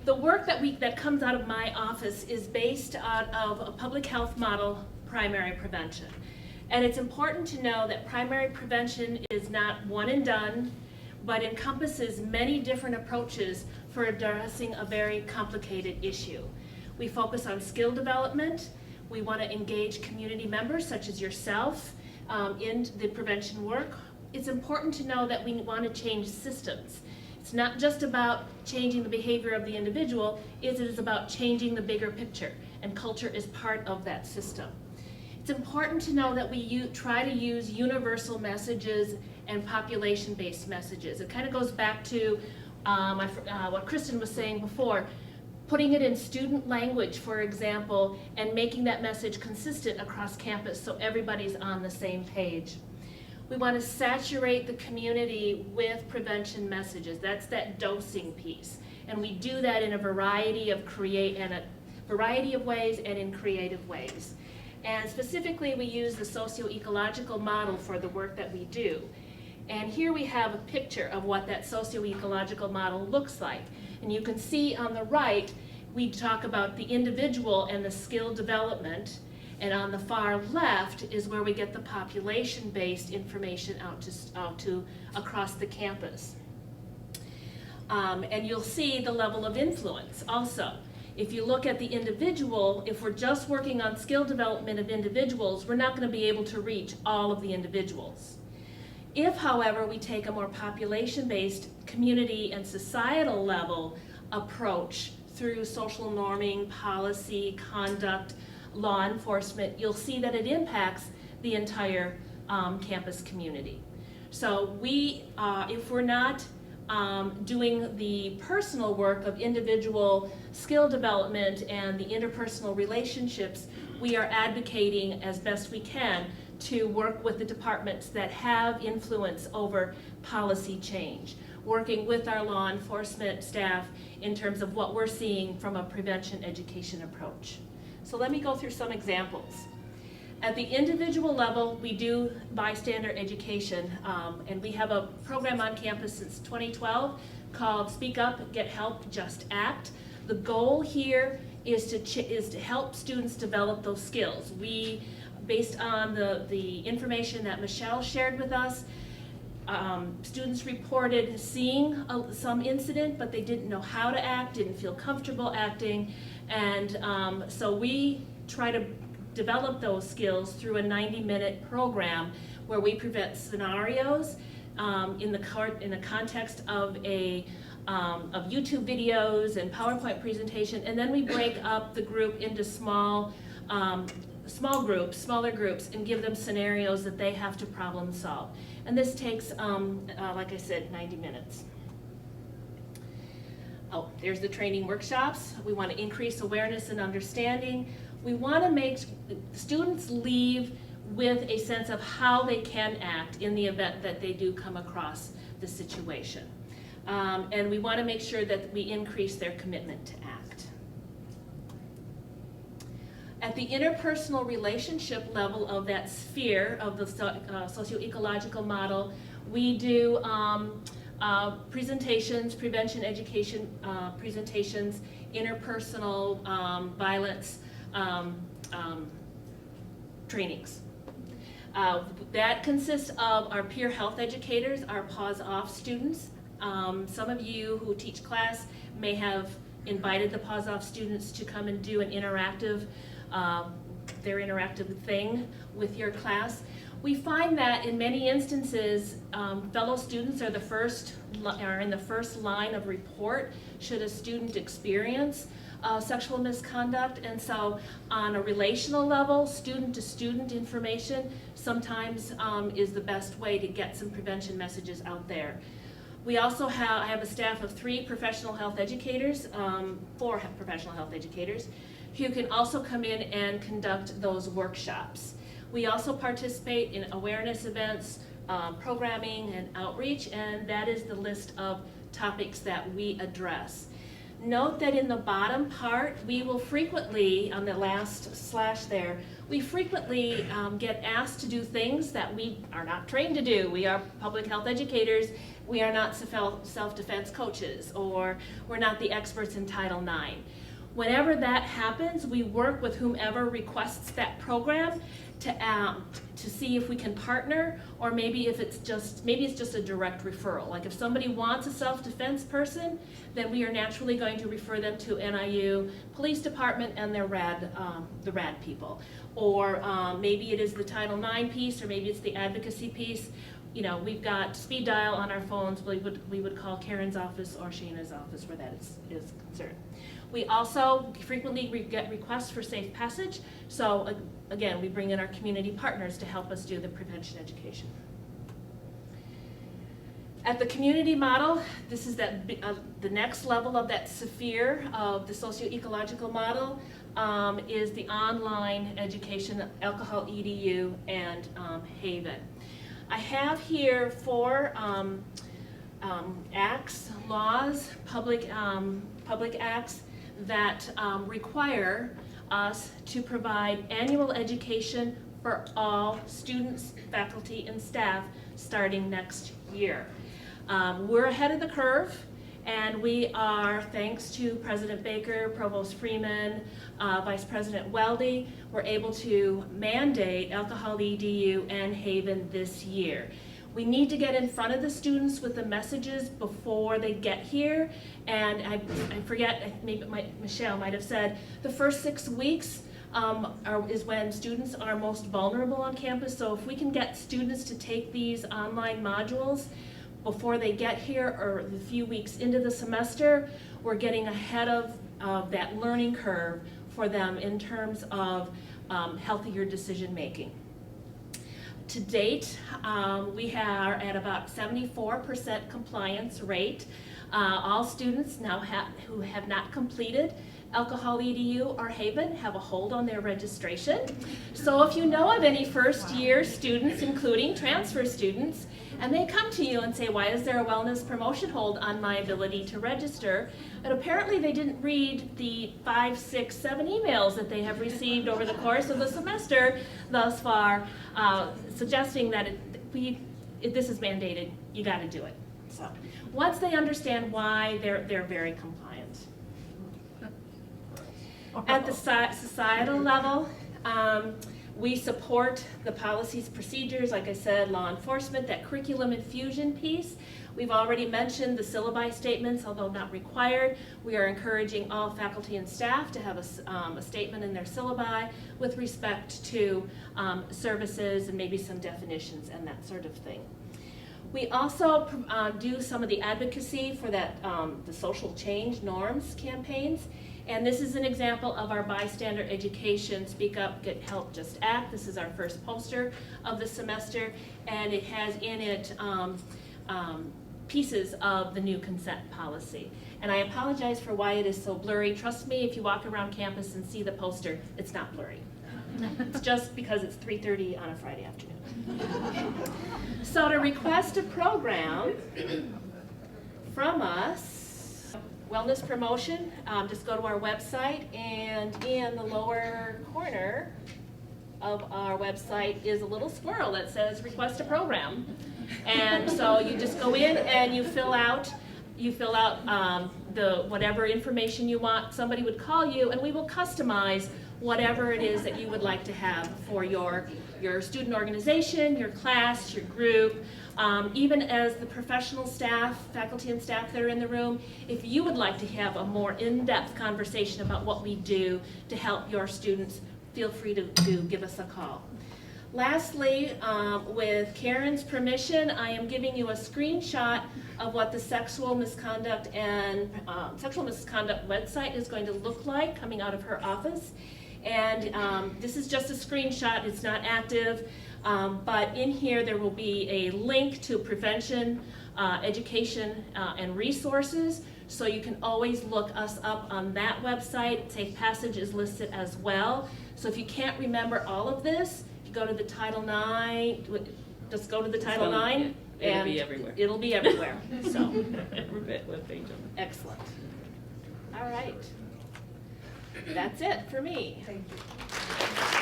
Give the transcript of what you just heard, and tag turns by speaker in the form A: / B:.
A: The work that comes out of my office is based out of a public health model, primary prevention. And it's important to know that primary prevention is not one and done, but encompasses many different approaches for addressing a very complicated issue. We focus on skill development. We want to engage community members such as yourself in the prevention work. It's important to know that we want to change systems. It's not just about changing the behavior of the individual, it is about changing the bigger picture, and culture is part of that system. It's important to know that we try to use universal messages and population-based messages. It kind of goes back to what Kristen was saying before, putting it in student language, for example, and making that message consistent across campus so everybody's on the same page. We want to saturate the community with prevention messages. That's that dosing piece. And we do that in a variety of ways and in creative ways. And specifically, we use the socio-ecological model for the work that we do. And here we have a picture of what that socio-ecological model looks like. And you can see on the right, we talk about the individual and the skill development. And on the far left is where we get the population-based information out to across the campus. And you'll see the level of influence also. If you look at the individual, if we're just working on skill development of individuals, we're not going to be able to reach all of the individuals. If, however, we take a more population-based community and societal level approach through social norming, policy, conduct, law enforcement, you'll see that it impacts the entire campus community. So if we're not doing the personal work of individual skill development and the interpersonal relationships, we are advocating as best we can to work with the departments that have influence over policy change, working with our law enforcement staff in terms of what we're seeing from a prevention education approach. So let me go through some examples. At the individual level, we do bystander education, and we have a program on campus since 2012 called Speak Up, Get Help, Just Act. The goal here is to help students develop those skills. We, based on the information that Michelle shared with us, students reported seeing some incident, but they didn't know how to act, didn't feel comfortable acting, and so we try to develop those skills through a 90-minute program where we present scenarios in the context of YouTube videos and PowerPoint presentation, and then we break up the group into smaller groups, and give them scenarios that they have to problem solve. And this takes, like I said, 90 minutes. Oh, there's the training workshops. We want to increase awareness and understanding. We want to make students leave with a sense of how they can act in the event that they do come across the situation. And we want to make sure that we increase their commitment to act. At the interpersonal relationship level of that sphere of the socio-ecological model, we do presentations, prevention education presentations, interpersonal violence trainings. That consists of our peer health educators, our Paws Off students. Some of you who teach class may have invited the Paws Off students to come and do an interactive thing with your class. We find that in many instances, fellow students are in the first line of report should a student experience sexual misconduct, and so on a relational level, student-to-student information sometimes is the best way to get some prevention messages out there. We also I have a staff of 4 professional health educators who can also come in and conduct those workshops. We also participate in awareness events, programming, and outreach, and that is the list of topics that we address. Note that in the bottom part, we will frequently, on the last slash there, we frequently get asked to do things that we are not trained to do. We are public health educators. We are not self-defense coaches, or we're not the experts in Title IX. Whenever that happens, we work with whomever requests that program to see if we can partner, or maybe if it's just a direct referral. Like if somebody wants a self-defense person, then we are naturally going to refer them to NIU Police Department and their the RAD people. Or maybe it is the Title IX piece, or maybe it's the advocacy piece. You know, we've got speed dial on our phones. We would call Karen's office or Shayna's office where that is concerned. We also frequently get requests for safe passage. So again, we bring in our community partners to help us do the prevention education. At the community model, this is the next level of that sphere of the socio-ecological model, is the online education, Alcohol EDU and Haven. I have here 4 acts, laws, public acts that require us to provide annual education for all students, faculty, and staff starting next year. We're ahead of the curve, and we are, thanks to President Baker, Provost Freeman, Vice President Weldy, we're able to mandate Alcohol EDU and Haven this year. We need to get in front of the students with the messages before they get here. And I forget, maybe Michelle might have said, the first 6 weeks is when students are most vulnerable on campus. So if we can get students to take these online modules before they get here, or the few weeks into the semester, we're getting ahead of that learning curve for them in terms of healthier decision making. To date, we are at about 74% compliance rate. All students now who have not completed Alcohol EDU or Haven have a hold on their registration. So if you know of any first year students, including transfer students, and they come to you and say, why is there a wellness promotion hold on my ability to register? And apparently they didn't read the 5, 6, 7 emails that they have received over the course of the semester thus far, suggesting that this is mandated, you got to do it. So once they understand why, they're very compliant. At the societal level, we support the policies, procedures, like I said, law enforcement, that curriculum infusion piece. We've already mentioned the syllabi statements, although not required. We are encouraging all faculty and staff to have a statement in their syllabi with respect to services and maybe some definitions and that sort of thing. We also do some of the advocacy for that the social change norms campaigns. And this is an example of our bystander education, Speak Up, Get Help, Just Act. This is our first poster of the semester, and it has in it pieces of the new consent policy. And I apologize for why it is so blurry. Trust me, if you walk around campus and see the poster, it's not blurry. It's just because it's 3:30 on a Friday afternoon. So to request a program from us, wellness promotion, just go to our website, and in the lower corner of our website is a little squirrel that says request a program. And so you just go in and you fill out the whatever information you want. Somebody would call you and we will customize whatever it is that you would like to have for your student organization, your class, your group. Even as the professional staff, faculty and staff that are in the room, if you would like to have a more in-depth conversation about what we do to help your students, feel free to give us a call. Lastly, with Karen's permission, I am giving you a screenshot of what the sexual misconduct website is going to look like coming out of her office. And this is just a screenshot, it's not active. But in here there will be a link to prevention, education, and resources. So you can always look us up on that website. Safe Passage is listed as well. So if you can't remember all of this, you go to the Title IX, just go to the Title IX.
B: It'll be everywhere.
A: It'll be everywhere. So,
B: Every web page.
A: Excellent. All right. That's it for me.
B: Thank you.